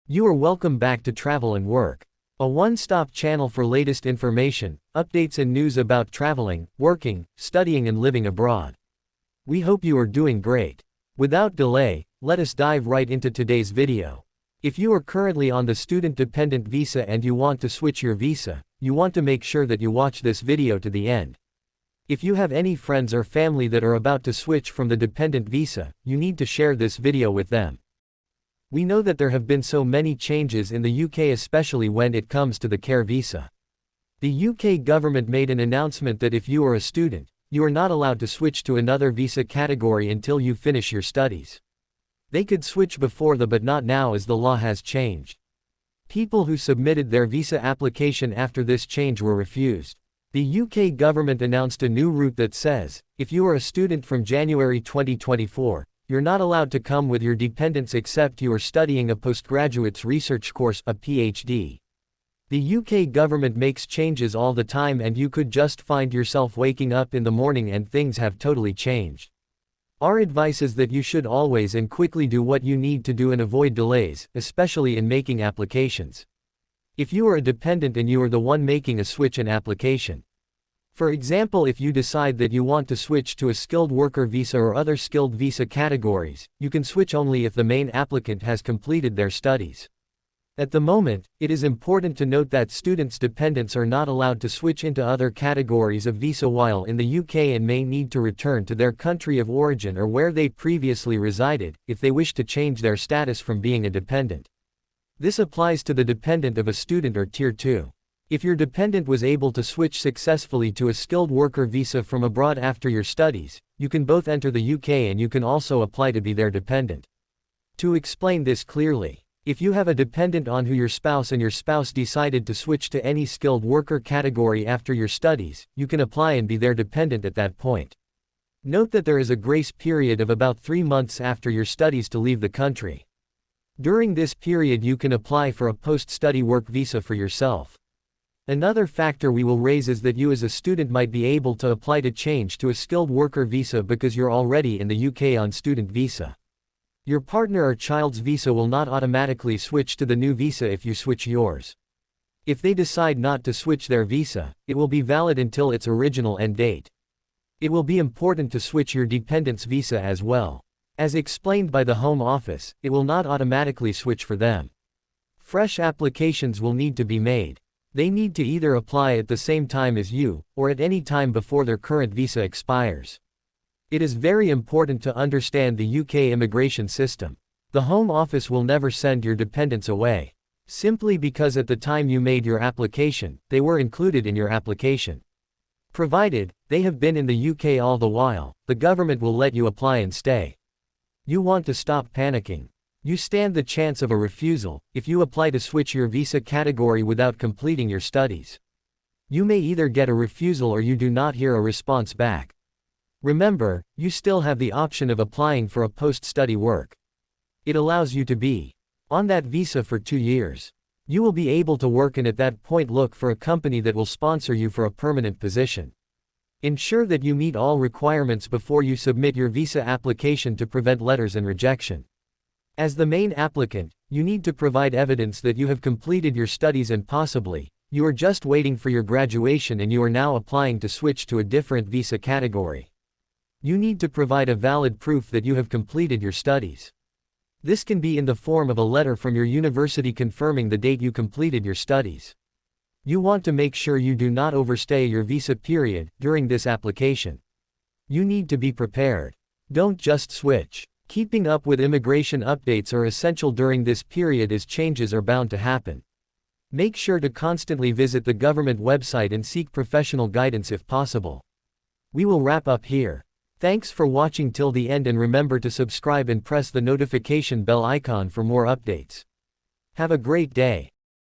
You are welcome back to Travel and Work, a one-stop channel for latest information, updates and news about traveling, working, studying and living abroad. We hope you are doing great. Without delay, let us dive right into today's video. If you are currently on the student-dependent visa and you want to switch your visa, you want to make sure that you watch this video to the end. If you have any friends or family that are about to switch from the dependent visa, you need to share this video with them. We know that there have been so many changes in the UK, especially when it comes to the care visa. The UK government made an announcement that if you are a student, you are not allowed to switch to another visa category until you finish your studies. They could switch before but not now, as the law has changed. People who submitted their visa application after this change were refused. The UK government announced a new route that says, if you are a student from January 2024, you're not allowed to come with your dependents except you are studying a postgraduate's research course, a PhD. The UK government makes changes all the time, and you could just find yourself waking up in the morning and things have totally changed. Our advice is that you should always and quickly do what you need to do and avoid delays, especially in making applications. If you are a dependent and you are the one making a switch in application. For example, if you decide that you want to switch to a skilled worker visa or other skilled visa categories, you can switch only if the main applicant has completed their studies. At the moment, it is important to note that students' dependents are not allowed to switch into other categories of visa while in the UK and may need to return to their country of origin or where they previously resided, if they wish to change their status from being a dependent. This applies to the dependent of a student or Tier 2. If your dependent was able to switch successfully to a skilled worker visa from abroad after your studies, you can both enter the UK and you can also apply to be their dependent. To explain this clearly, if you have a dependent on who your spouse and your spouse decided to switch to any skilled worker category after your studies, you can apply and be their dependent at that point. Note that there is a grace period of about 3 months after your studies to leave the country. During this period you can apply for a post-study work visa for yourself. Another factor we will raise is that you as a student might be able to apply to change to a skilled worker visa because you're already in the UK on student visa. Your partner or child's visa will not automatically switch to the new visa if you switch yours. If they decide not to switch their visa, it will be valid until its original end date. It will be important to switch your dependent's visa as well. As explained by the Home Office, it will not automatically switch for them. Fresh applications will need to be made. They need to either apply at the same time as you, or at any time before their current visa expires. It is very important to understand the UK immigration system. The Home Office will never send your dependents away, simply because at the time you made your application, they were included in your application. Provided they have been in the UK all the while, the government will let you apply and stay. You want to stop panicking. You stand the chance of a refusal if you apply to switch your visa category without completing your studies. You may either get a refusal or you do not hear a response back. Remember, you still have the option of applying for a post-study work. It allows you to be on that visa for 2 years. You will be able to work and at that point look for a company that will sponsor you for a permanent position. Ensure that you meet all requirements before you submit your visa application to prevent letters and rejection. As the main applicant, you need to provide evidence that you have completed your studies and possibly, you are just waiting for your graduation and you are now applying to switch to a different visa category. You need to provide a valid proof that you have completed your studies. This can be in the form of a letter from your university confirming the date you completed your studies. You want to make sure you do not overstay your visa period during this application. You need to be prepared. Don't just switch. Keeping up with immigration updates are essential during this period as changes are bound to happen. Make sure to constantly visit the government website and seek professional guidance if possible. We will wrap up here. Thanks for watching till the end and remember to subscribe and press the notification bell icon for more updates. Have a great day.